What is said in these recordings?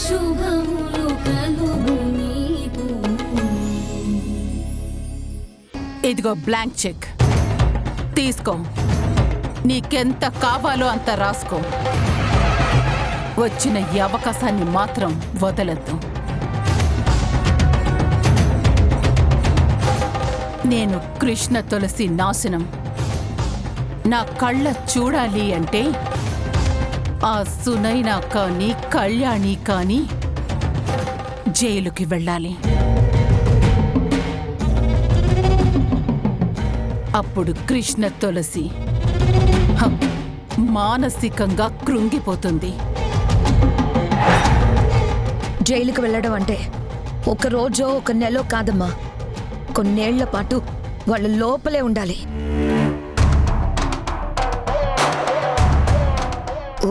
శుభములు కలుగు నీకు. ఇదిగో బ్లాంక్ చెక్ తీసుకో. నీకెంత కావాలో అంత రాసుకో. వచ్చిన ఈ అవకాశాన్ని మాత్రం వదలద్దు. నేను కృష్ణ తులసి నాశనం నా కళ్ళ చూడాలి అంటే ఆ సునైనా కానీ కళ్యాణి కానీ జైలుకి వెళ్ళాలి. అప్పుడు కృష్ణ తులసి మానసికంగా కృంగిపోతుంది. జైలుకి వెళ్ళడం అంటే ఒక రోజో ఒక నెలో కాదమ్మా, కొన్నేళ్ల పాటు వాళ్ళ లోపలే ఉండాలి.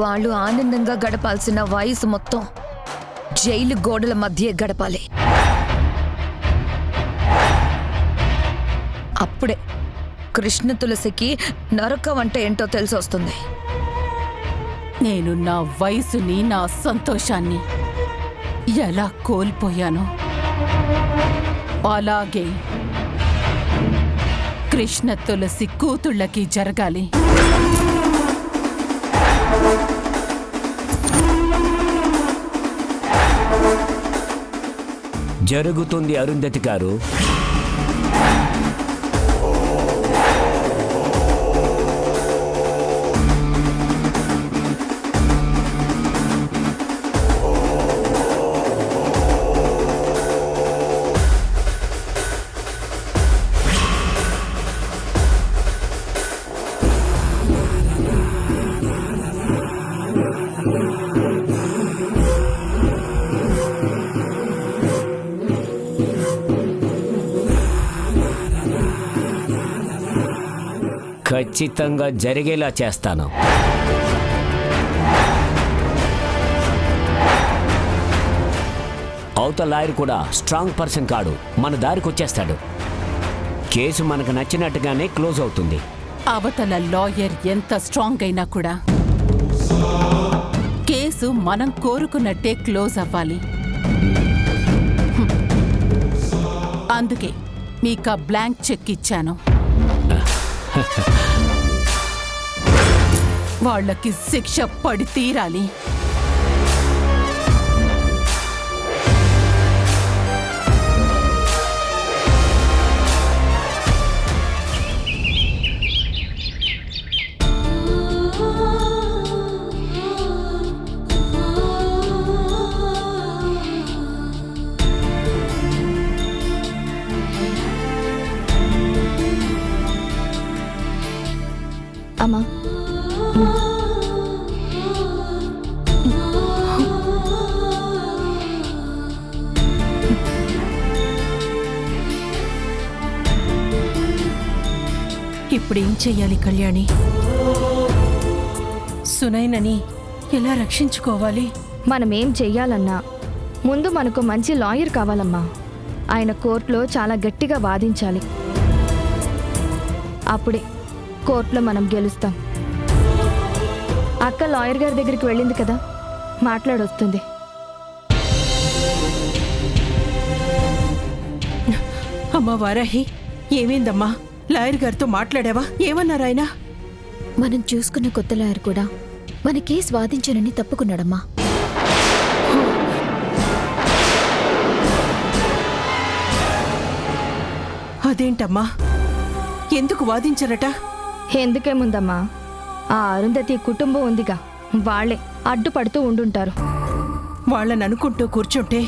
వాళ్ళు ఆనందంగా గడపాల్సిన వయసు మొత్తం జైలు గోడల మధ్య గడపాలి. అప్పుడే కృష్ణ తులసికి నరకం అంటే ఏంటో తెలిసి వస్తుంది. నేను నా వయసుని నా సంతోషాన్ని ఎలా కోల్పోయానో అలాగే కృష్ణ తులసి కూతుళ్ళకి జరగాలి. జరుగుతుంది అరుంధతి గారు. ఖచ్చితంగా జరిగేలా చేస్తాను. అవతల లాయర్ కూడా స్ట్రాంగ్ పర్సన్ కాడు, మన దారికి వచ్చేస్తాడు. కేసు మనకు నచ్చినట్టుగానే క్లోజ్ అవుతుంది. అవతల లాయర్ ఎంత స్ట్రాంగ్ అయినా కూడా కేసు మనం కోరుకున్నట్టే క్లోజ్ అవ్వాలి. అందుకే మీకు బ్లాంక్ చెక్ ఇచ్చాను. వాళ్ళకి శిక్ష పడి తీరాలి. అమ్మా, ఇప్పుడేం చెయ్యాలి కళ్యాణి? సునైనని ఎలా రక్షించుకోవాలి? మనమేం చెయ్యాలన్నా ముందు మనకు మంచి లాయర్ కావాలమ్మా. ఆయన కోర్టులో చాలా గట్టిగా వాదించాలి. అప్పుడే కోర్టులో మనం గెలుస్తాం. అక్క లాయర్ గారి దగ్గరికి వెళ్ళింది కదా, మాట్లాడొస్తుంది. అమ్మా వారాహి, ఏమైందమ్మా? లాయర్ గారితో మాట్లాడావా? ఏమన్నారు ఆయన? మనం చూసుకున్న కొత్త లాయర్ కూడా మన కేసు వాదించనని తప్పుకున్నాడమ్మా. అదేంటమ్మా, ఎందుకు వాదించరట? ఎందుకేముందమ్మా, ఆ అరుంధతి కుటుంబం ఉందిగా, వాళ్లే అడ్డుపడుతూ ఉండుంటారు. వాళ్ళని అనుకుంటూ కూర్చుంటే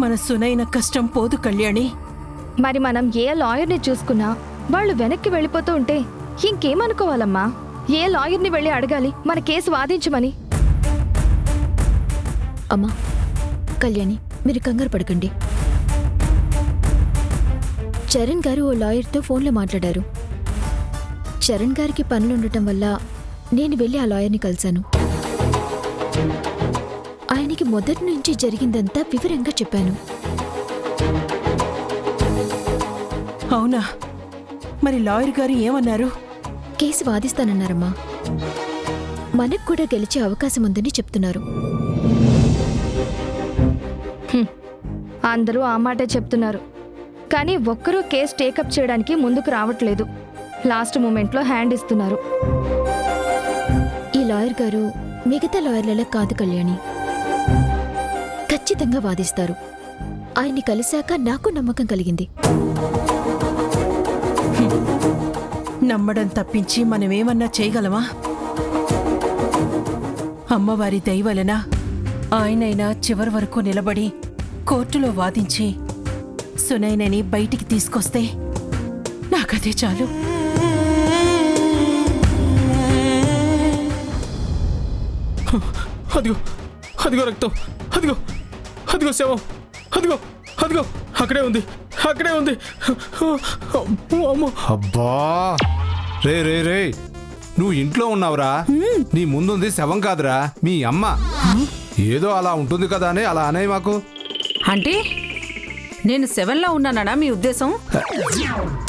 మన సునైన కష్టం పోదు కళ్యాణి. మరి మనం ఏ లాయర్ని చూసుకున్నా వాళ్ళు వెనక్కి వెళ్ళిపోతూ ఉంటే ఇంకేమనుకోవాలమ్మా? ఏ లాయర్ని వెళ్ళి అడగాలి మన కేసు వాదించమని? అమ్మా కళ్యాణి, మీరు కంగారు పడకండి. చరణ్ గారు ఓ లాయర్తో ఫోన్లో మాట్లాడారు. చరణ్ గారికి పనులుండటం వల్ల నేను వెళ్ళి ఆ లాయర్ని కలిశాను. ఆయనకి మొదటి నుంచి జరిగిందంతా వివరంగా చెప్పాను. అవునా? మరి లాయర్ గారు ఏమన్నారు? కేసు వాదిస్తానన్నారమ్మా. మనకు కూడా గెలిచే అవకాశం ఉందని చెప్తున్నారు. అందరూ ఆ మాటే చెప్తున్నారు, కానీ ఒక్కరూ కేసు టేకప్ చేయడానికి ముందుకు రావట్లేదు. లాస్ట్ మూమెంట్లో హ్యాండ్ ఇస్తున్నారు. ఈ లాయర్ గారు మిగతా లాయర్లలో కాదు కళ్యాణి, ఖచ్చితంగా వాదిస్తారు. ఆయన్ని కలిశాక నాకు నమ్మకం కలిగింది. నమ్మడం తప్పించి మనమేమన్నా చేయగలమా? అమ్మవారి దయ వలన ఆయనైనా చివరి వరకు నిలబడి కోర్టులో వాదించి సునైనని బయటికి తీసుకొస్తే నాకదే చాలు. అదిగో అదిగో రక్తం, అదిగో అదిగో శవం, అదిగో అదిగో అక్కడే ఉంది, అక్కడే ఉంది. అమ్మో. అబ్బా రే రే రే, నువ్వు ఇంట్లో ఉన్నావురా. నీ ముందుంది శవం కాదురా, మీ అమ్మ. ఏదో అలా ఉంటుంది కదా అని అలా అనే మాకు. అంటే నేను సెవెన్లో ఉన్నానా మీ ఉద్దేశం?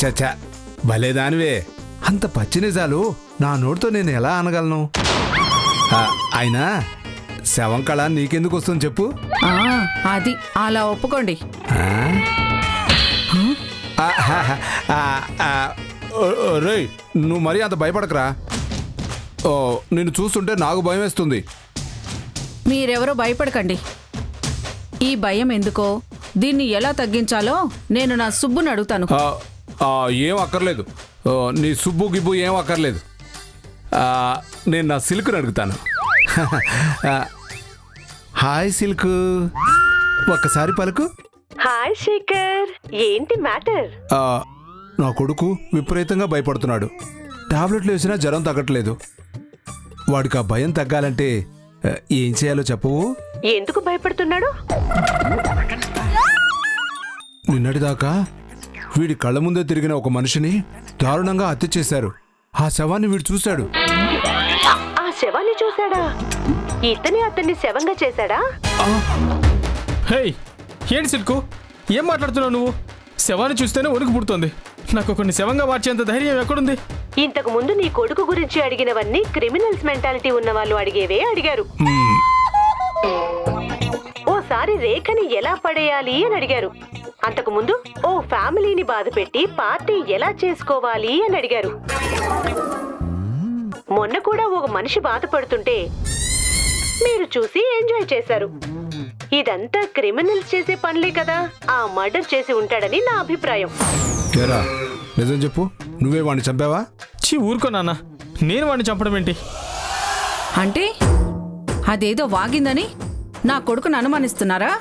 చచ్చా, భలేదానివే. అంత పచ్చి నిజాలు నా నోటితో నేను ఎలా అనగలను? అయినా శవం కళ నీకెందుకు వస్తుంది చెప్పు? అది అలా ఒప్పుకోండి. రే, నువ్వు మరీ అంత భయపడకరా. నిన్ను చూస్తుంటే నాకు భయం వేస్తుంది. మీరెవరో భయపడకండి. ఈ భయం ఎందుకో, దీన్ని ఎలా తగ్గించాలో నేను నా సుబ్బుని అడుగుతాను. ఏం అక్కర్లేదు, నీ సుబ్బు గిబ్బు ఏం అక్కర్లేదు. నేను నా సిల్క్ని అడుగుతాను. హాయ్ సిల్క్, ఒక్కసారి పలుకు. హాయ్ శేఖర్, ఏంటి మ్యాటర్? నా కొడుకు విపరీతంగా భయపడుతున్నాడు. టాబ్లెట్లు వేసినా జ్వరం తగ్గట్లేదు. వాడికి ఆ భయం తగ్గాలంటే ఏం చేయాలో చెప్పవు? ఎందుకు భయపడుతున్నాడు? నిన్నటిదాకా వీడి కళ్ళ ముందే తిరిగిన ఒక మనిషిని దారుణంగా హత్య చేశారు. ఆ శవాన్ని వీడు చూశాడు. ఆ శవాన్ని చూశాడా? ఇతనే అతన్ని శవంగా చేశాడా? హే, ఏంటి సిల్కు, ఏం మాట్లాడుతున్నావు నువ్వు? శవాన్ని చూస్తేనే వణుకు పుడుతోంది. నాకు కొన్ని శవంగా మార్చేంత ధైర్యం ఎక్కడుంది? ఇంతకు ముందు నీ కొడుకు గురించి అడిగినవన్నీ క్రిమినల్స్ మెంటాలిటీ ఉన్న వాళ్ళు అడిగేవే అడిగారు. ఓసారి రేఖని ఎలా పడేయాలి అని అడిగారు. అంతకు ముందు ఓ ఫ్యామిలీని బాధ పెట్టి పార్టీ ఎలా చేసుకోవాలి అని అడిగారు. మొన్న కూడా ఒక మనిషి బాధపడుతుంటే మీరు చూసి ఎంజాయ్ చేశారు. ఇదంతా క్రిమినల్స్ చేసే పనులే కదా. ఆ మర్డర్ చేసి ఉంటాడని నా అభిప్రాయం. నిజం చెప్పు, నువ్వే వాడిని చంపావా? చీ, ఊరుకో నాన్న, నేను వాడిని చంపడం ఏంటి? అంటే అదేదో వాగిందని నా కొడుకును అనుమానిస్తున్నారా?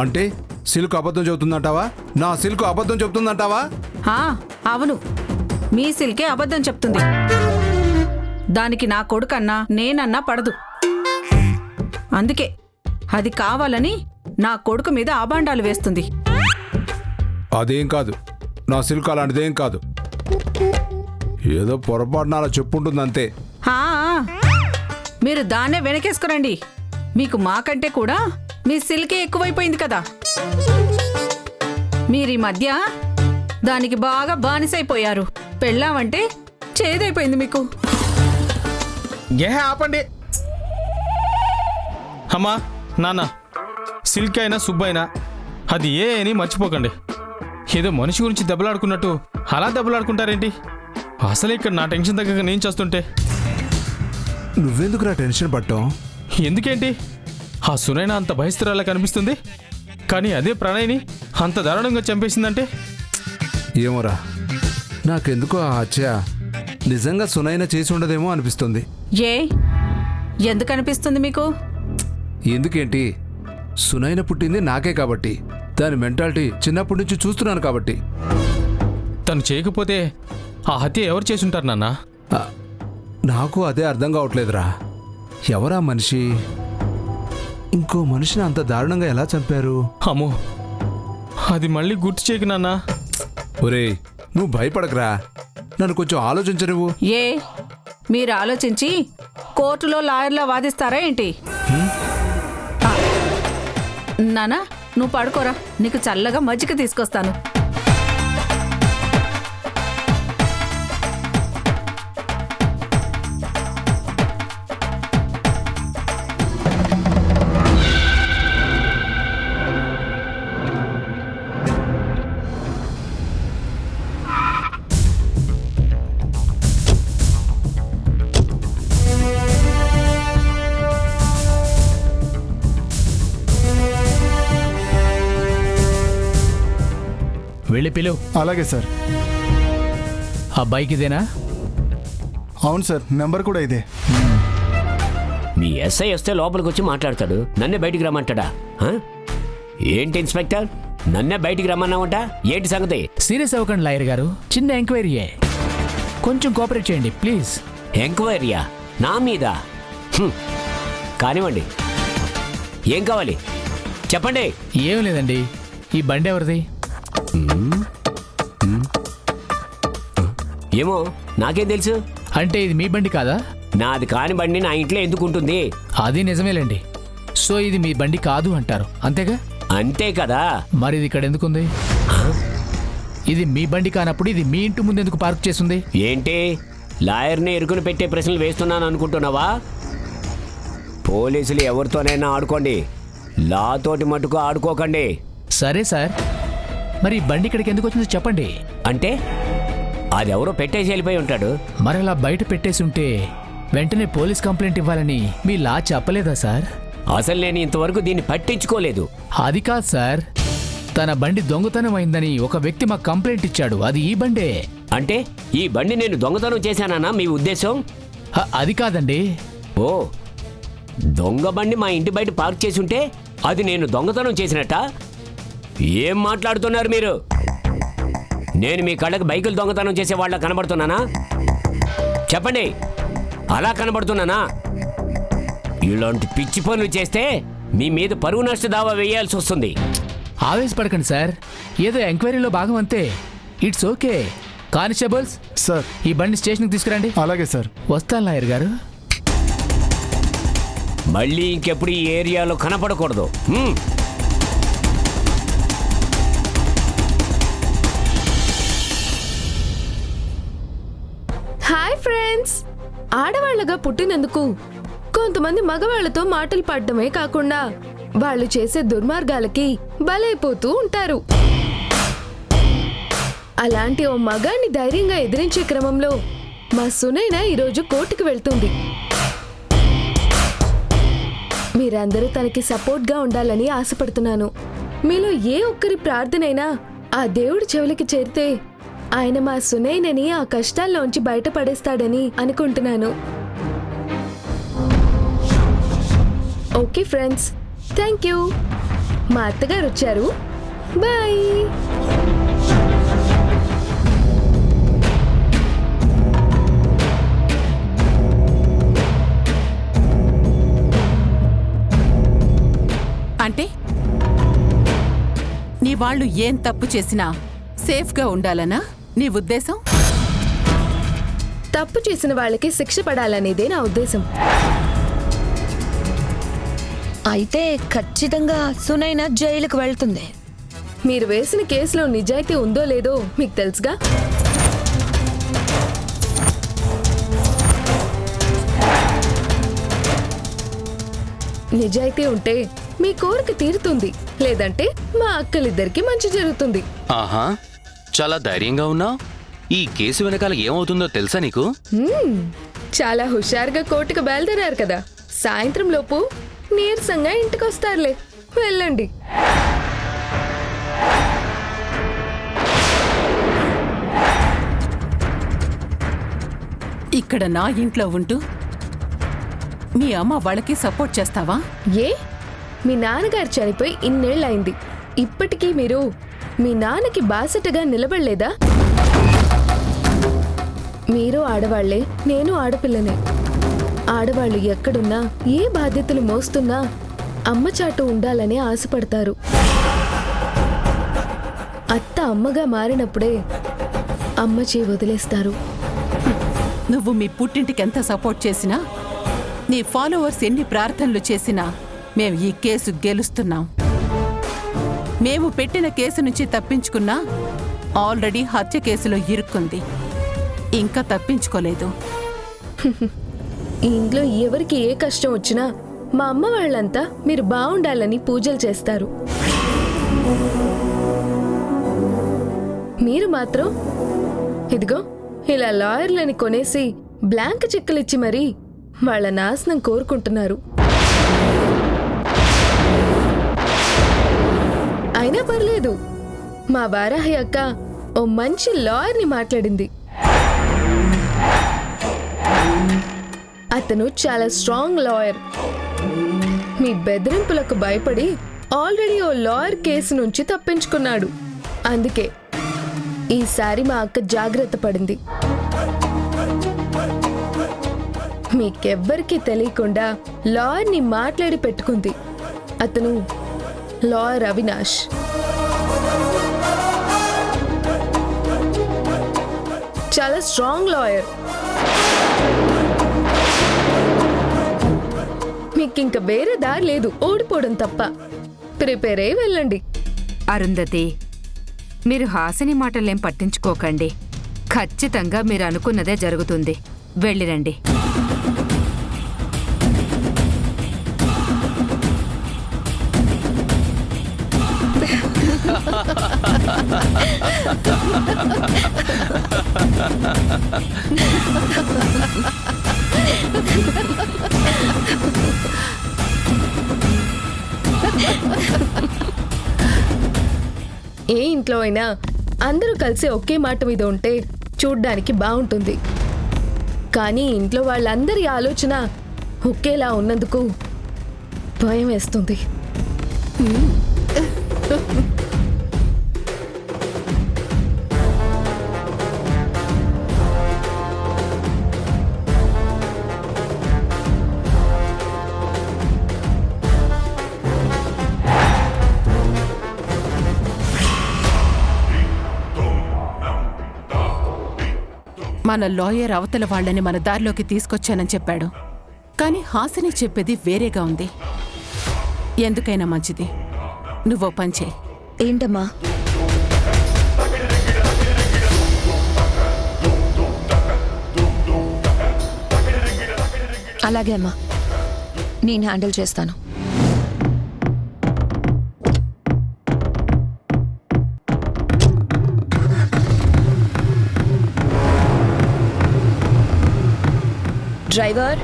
అంటే సిల్క్ అబద్ధం చెబుతుందంటావా? నా సిల్క్ అబద్ధం చెబుతుందంటావా? అవును, మీ సిల్కే అబద్ధం చెప్తుంది. దానికి నా కొడుకన్నా నేనన్నా పడదు. అందుకే అది కావాలని నా కొడుకు మీద అబాండాలు వేస్తుంది. అదేం కాదు, నా సిల్క్ అలాంటిదేం కాదు. ఏదో పొరపాటున అలా చెప్పుంటుంది అంతే. మీరు దాన్నే వెనకేసుకురండి. మీకు మాకంటే కూడా మీ సిల్కే ఎక్కువైపోయింది కదా. మీరీ మధ్య దానికి బాగా బానిసైపోయారు. పెళ్ళామంటే చేదైపోయింది మీకు. ఆపండి అమ్మా, నాన్న, సిల్క్ అయినా సుబ్బైనా అది ఏ అని మర్చిపోకండి. ఏదో మనిషి గురించి దెబ్బలాడుకున్నట్టు అలా దెబ్బలాడుకుంటారేంటి? అసలు ఇక్కడ నా టెన్షన్ తగ్గక నేను చేస్తుంటే నువ్వెందుకు నా టెన్షన్ పట్టావు? ఎందుకేంటి? ఆ సునైన అంత భయస్థిరాలా కనిపిస్తుంది, కానీ అదే ప్రణయ్ని అంత దారుణంగా చంపేసిందంటే? ఏమోరా, నాకెందుకు ఆ హత్య నిజంగా సునైన చేసి ఉండదేమో అనిపిస్తుంది. ఎందుకు అనిపిస్తుంది మీకు? ఎందుకేంటి, సునైన పుట్టింది నాకే కాబట్టి, దాని మెంటాలిటీ చిన్నప్పటి నుంచి చూస్తున్నాను కాబట్టి. తను చేయకపోతే ఆ హత్య ఎవరు చేసుంటారు నాన్న? నాకు అదే అర్థం కావట్లేదురా. ఎవరా మనిషి? ఇంకో మనిషిని అంత దారుణంగా ఎలా చంపారు? అమ్మో, అది మళ్ళీ గుర్తు చేయకు నాన్న. ఒరేయ్, నువ్వు భయపడకరా, నన్ను కొంచెం ఆలోచించనివ్వు. మీరు ఆలోచించి కోర్టులో లాయర్లా వాదిస్తారా ఏంటి? నానా, నువ్వు పడుకోరా, నీకు చల్లగా మజ్జిగ తీసుకొస్తాను. వెళ్ళి పిలువు. అలాగే సార్. ఆ బైక్ ఇదేనా? అవును సార్, నెంబర్ కూడా ఇదే. మీ ఎస్ఐ వస్తే లోపలికి వచ్చి మాట్లాడతాడు, నన్నే బయటికి రమ్మంటాడా? ఏంటి ఇన్స్పెక్టర్, నన్నే బయటికి రమ్మన్నావంట? ఏంటి సంగతి? సీరియస్ అవ్వకండి లాయర్ గారు, చిన్న ఎంక్వైరీయే, కొంచెం కోఆపరేట్ చేయండి ప్లీజ్. ఎంక్వైరీయా నా మీద? కానివ్వండి, ఏం కావాలి చెప్పండి. ఏం లేదండి, ఈ బండి ఎవరిది? ఏమో నాకేం తెలుసు. అంటే ఇది మీ బండి కాదా? నాది కాని బండి నా ఇంట్లో ఎందుకు ఉంటుంది? అది నిజమేలేండి. సో ఇది మీ బండి కాదు అంటారు, అంతేగా? అంతే కదా. మరి ఇది ఇక్కడ ఎందుకుంది? ఇది మీ బండి కానప్పుడు ఇది మీ ఇంటి ముందు ఎందుకు పార్క్ చేస్తుంది? ఏంటి లాయర్ని ఎరుకుని పెట్టే ప్రశ్నలు వేస్తున్నాను అనుకుంటున్నావా? పోలీసులు ఎవరితోనైనా ఆడుకోండి, లాతోటి మటుకు ఆడుకోకండి. సరే సార్, మరి ఈ బండి ఇక్కడికి ఎందుకు వచ్చిందో చెప్పండి. అంటే అది ఎవరో పెట్టేసి వెళ్ళిపోయి ఉంటాడు. మరి అలా బయట పెట్టేసి ఉంటే వెంటనే పోలీస్ కంప్లైంట్ ఇవ్వాలని మీ లా చెప్పలేదా సార్? అసలు నేను ఇంతవరకు దీన్ని పట్టించుకోలేదు. అది కాదు సార్, తన బండి దొంగతనం అయిందని ఒక వ్యక్తి మాకు కంప్లైంట్ ఇచ్చాడు, అది ఈ బండే. అంటే ఈ బండి నేను దొంగతనం చేశానా మీ ఉద్దేశం? అది కాదండి. ఓ, దొంగ బండి మా ఇంటి బయట పార్క్ చేసి ఉంటే అది నేను దొంగతనం చేసినట్ట? ఏం మాట్లాడుతున్నారు మీరు? నేను మీ కళ్ళకి బైకులు దొంగతనం చేసే వాళ్ళ కనబడుతున్నానా? చెప్పండి, అలా కనబడుతున్నానా? ఇలాంటి పిచ్చి పనులు చేస్తే మీ మీద పరువు నష్ట దావా వేయాల్సి వస్తుంది. ఆవేశపడకండి సార్, ఏదో ఎంక్వైరీలో భాగం అంతే. It's okay. కానిస్టేబుల్స్ సార్, ఈ బండి స్టేషన్కి తీసుకురండి. అలాగే సార్. వస్తాను లాయర్ గారు. మళ్ళీ ఇంకెప్పుడు ఈ ఏరియాలో కనపడకూడదు. Hi friends. ఆడవాళ్లగా పుట్టినందుకు కొంతమంది మగవాళ్లతో మాటలు పడడమే కాకుండా వాళ్ళు చేసే దుర్మార్గాలకి బలైపోతూ ఉంటారు. అలాంటి ఓ మగాన్ని ధైర్యంగా ఎదిరించే క్రమంలో మా సునైన ఈరోజు కోర్టుకు వెళ్తుంది. మీరందరూ తనకి సపోర్ట్గా ఉండాలని ఆశపడుతున్నాను. మీలో ఏ ఒక్కరి ప్రార్థనైనా ఆ దేవుడి చెవులకి చేరితే ఆయన మా సునైనని ఆ కష్టాల్లోంచి బయటపడేస్తాడని అనుకుంటున్నాను. Okay friends, thank you. మా అత్తగారు వచ్చారు. బాయ్. అంటే నీ వాళ్ళు ఏం తప్పు చేసినా సేఫ్గా ఉండాలనా నీ ఉద్దేశం? తప్పు చేసిన వాళ్ళకి శిక్ష పడాలనేదే నా ఉద్దేశం. అయితే ఖచ్చితంగా సునైన జైలుకు వెళ్తుంది. మీరు వేసిన కేసులో నిజాయితీ ఉందో లేదో మీకు తెలుసుగా. నిజాయితీ ఉంటే మీ కోరిక తీరుతుంది, లేదంటే మా అక్కలిద్దరికి మంచి జరుగుతుంది. ఆహా, చాలా ధైర్యంగా ఉన్నావు. ఈ కేసు వెనకాల ఏమవుతుందో తెలుసా నీకు? చాలా హుషారుగా కోర్టుకు బయలుదేరారు కదా, సాయంత్రం లోపు నీరసంగా ఇంటికొస్తారులే. వెళ్ళండి. ఇక్కడ నా ఇంట్లో ఉంటూ మీ అమ్మ వాళ్ళకి సపోర్ట్ చేస్తావా? ఏ, మీ నాన్నగారు చనిపోయి ఇన్నేళ్లయింది. ఇప్పటికీ మీరు మీ నాన్నకి బాసటగా నిలబడలేదా? మీరు ఆడవాళ్లే, నేను ఆడపిల్లనే. ఆడవాళ్లు ఎక్కడున్నా, ఏ బాధ్యతలు మోస్తున్నా అమ్మ చాటు ఉండాలని ఆశపడతారు. అత్త అమ్మగా మారినప్పుడే అమ్మ చేయి వదిలేస్తారు. నువ్వు మీ పుట్టింటికి ఎంత సపోర్ట్ చేసినా, నీ ఫాలోవర్స్ ఎన్ని ప్రార్థనలు చేసినా మేము ఈ కేసు గెలుస్తున్నాం. మేము పెట్టిన కేసు నుంచి తప్పించుకున్నా ఆల్రెడీ హత్య కేసులో ఇరుక్కుంది, ఇంకా తప్పించుకోలేదు. ఈ ఇంట్లో ఎవరికి ఏ కష్టం వచ్చినా మా అమ్మ వాళ్ళంతా మీరు బాగుండాలని పూజలు చేస్తారు. మీరు మాత్రం ఇదిగో ఇలా లాయర్లని కొనేసి బ్లాంక్ చెక్కులిచ్చి మరీ వాళ్ళ నాశనం కోరుకుంటున్నారు. అయినా పర్లేదు, మా వారాహి అక్క ఓ మంచి లాయర్ని మాట్లాడింది. అతను చాలా స్ట్రాంగ్ లాయర్. మీ బెదిరింపులకు భయపడి ఆల్రెడీ ఓ లాయర్ కేసు నుంచి తప్పించుకున్నాడు. అందుకే ఈసారి మా అక్క జాగ్రత్త పడింది. మీకెవ్వరికీ తెలియకుండా లాయర్ని మాట్లాడి పెట్టుకుంది. అతను లాయర్ అవినాష్. చాలా స్ట్రాంగ్ లాయర్. మీకింక వేరే దారి లేదు, ఓడిపోవడం తప్ప. ప్రిపేర్ అయి వెళ్ళండి. అరుంధతి, మీరు హాసిని మాటలేం పట్టించుకోకండి. ఖచ్చితంగా మీరు అనుకున్నదే జరుగుతుంది. వెళ్ళిరండి. ఏ ఇంట్లో అయినా అందరూ కలిసి ఒకే మాట మీద ఉంటే చూడ్డానికి బాగుంటుంది. కానీ ఇంట్లో వాళ్ళందరి ఆలోచన ఒకేలా ఉన్నందుకు భయం వేస్తుంది. మన లాయర్ అవతల వాళ్ళని మన దారిలోకి తీసుకొచ్చానని చెప్పాడు. కానీ హాసిని చెప్పేది వేరేగా ఉంది. ఎందుకైనా మంచిది, నువ్వో పని చేయి. ఏంటమ్మా? అలాగే అమ్మా, నేను హ్యాండిల్ చేస్తాను. డ్రైవర్,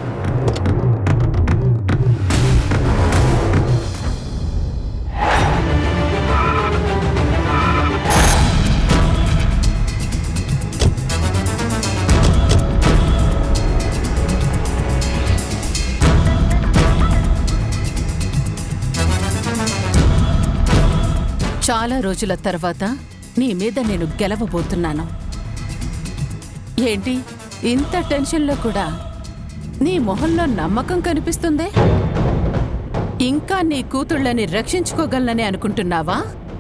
చాలా రోజుల తర్వాత నీ మీద నేను గెలవబోతున్నాను. ఏంటి ఇంత టెన్షన్లో కూడా నీ మొహంలో నమ్మకం కనిపిస్తుందే? ఇంకా నీ కూతుళ్ళని రక్షించుకోగలనని అనుకుంటున్నావా?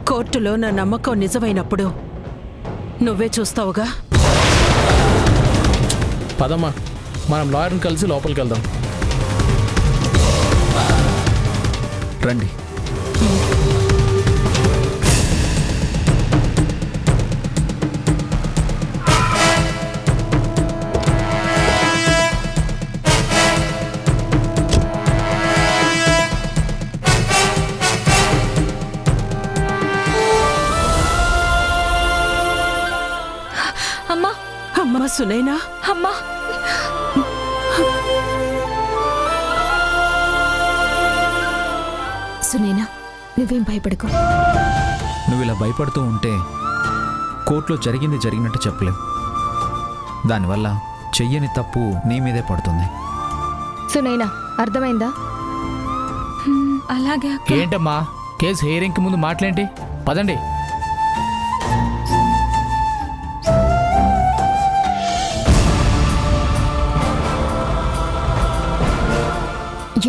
కోర్టులో నా నమ్మకం నిజమైనప్పుడు నువ్వే చూస్తావుగా. పదమ్మా, మనం లాయర్ని కలిసి లోపలికి వెళ్దాం. రండి. అమ్మా, అమ్మా సునైనా, అమ్మా. సునైనా, నువ్వేం భయపడకు. నువ్వు ఇలా భయపడుతూ ఉంటే కోర్టులో జరిగినట్టు చెప్పలేం. దానివల్ల చెయ్యని తప్పు నీ మీదే పడుతుంది. సునైనా, అర్థమైందా? అలాగే. ఏంటమ్మా, కేసు హియరింగ్కి ముందు మాట్లాడేంటి? పదండి.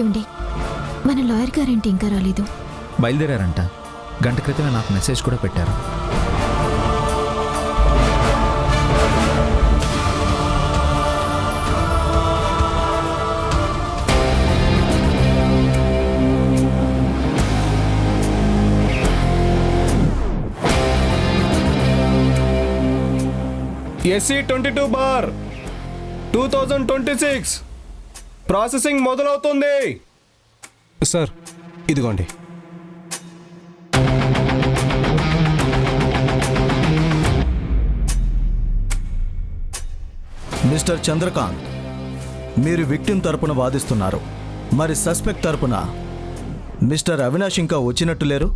ఏమండి, మన లాయర్ గారేంటి ఇంకా రాలేదు? బయలుదేరారంట. గంట క్రితమే నాకు మెసేజ్ కూడా పెట్టారు. SC 22/2026 ప్రాసెసింగ్ మొదలవుతుంది. సార్, ఇదిగోండి. మిస్టర్ చంద్రకాంత్, మీరు విక్టిమ్ తరపున వాదిస్తున్నారు. మరి సస్పెక్ట్ తరపున మిస్టర్ అవినాష్ ఇంకా వచ్చినట్టు లేరు?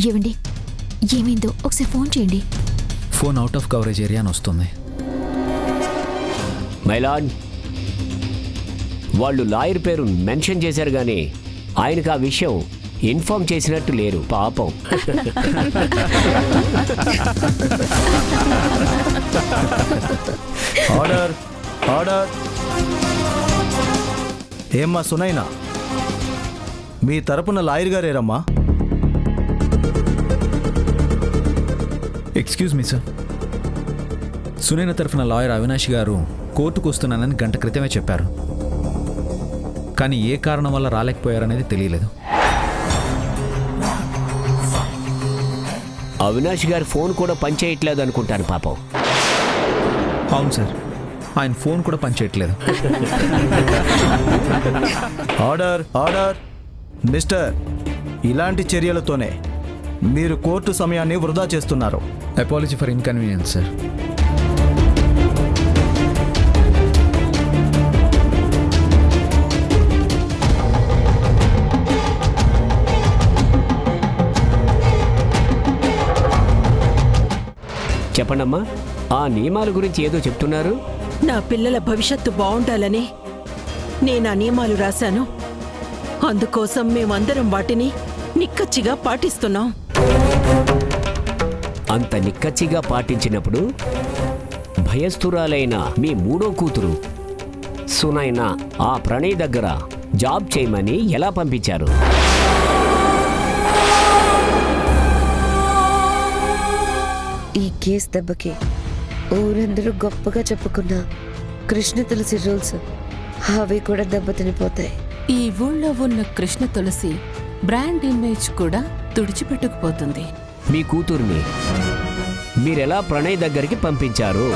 ఏవండి ఏమైందో ఒకసారి ఫోన్ చేయండి. Phone out of coverage area అని వస్తుంది. మైలాడ్, వాళ్ళు లాయర్ పేరు మెన్షన్ చేశారు కానీ ఆయనకు ఆ విషయం ఇన్ఫార్మ్ చేసినట్టు లేరు పాపం. Order order. ఏమ్మా సునైనా, మీ తరపున లాయర్ గారేరమ్మా? ఎక్స్క్యూజ్ మీ సార్, సునైన తరఫున లాయర్ అవినాష్ గారు కోర్టుకు వస్తున్నానని గంట క్రితమే చెప్పారు. కానీ ఏ కారణం వల్ల రాలేకపోయారనేది తెలియలేదు. అవినాష్ గారి ఫోన్ కూడా పనిచేయట్లేదు అనుకుంటాను పాపం. అవును సార్, ఆయన ఫోన్ కూడా పనిచేయట్లేదు. Order order. మిస్టర్, ఇలాంటి చర్యలతోనే మీరు కోర్టు సమయాన్ని వృధా చేస్తున్నారు. Apology for inconvenience sir. చెప్పండమ్మా, ఆ నియమాల గురించి ఏదో చెప్తున్నారు. నా పిల్లల భవిష్యత్తు బాగుండాలని నేను ఆ నియమాలు రాశాను. అందుకోసం మేమందరం వాటిని నిక్కచ్చిగా పాటిస్తున్నాం. అంత నిక్కచ్చిగా పాటించినప్పుడు భయస్థురాలైన మీ మూడో కూతురు సునైనా ఆ ప్రణయ్ దగ్గర జాబ్ చేయమని ఎలా పంపించారు? ఈ కేసు దెబ్బకి ఊరందరూ గొప్పగా చెప్పుకున్న కృష్ణ తులసి రూల్స్ అవి కూడా దెబ్బతినిపోతాయి. ఈ ఊళ్ళో ఉన్న కృష్ణ తులసి బ్రాండ్ ఇమేజ్ కూడా తుడిచిపెట్టుకుపోతుంది. మీ కూతుర్ని మీరెలా ప్రణయ్ దగ్గరికి పంపించారు?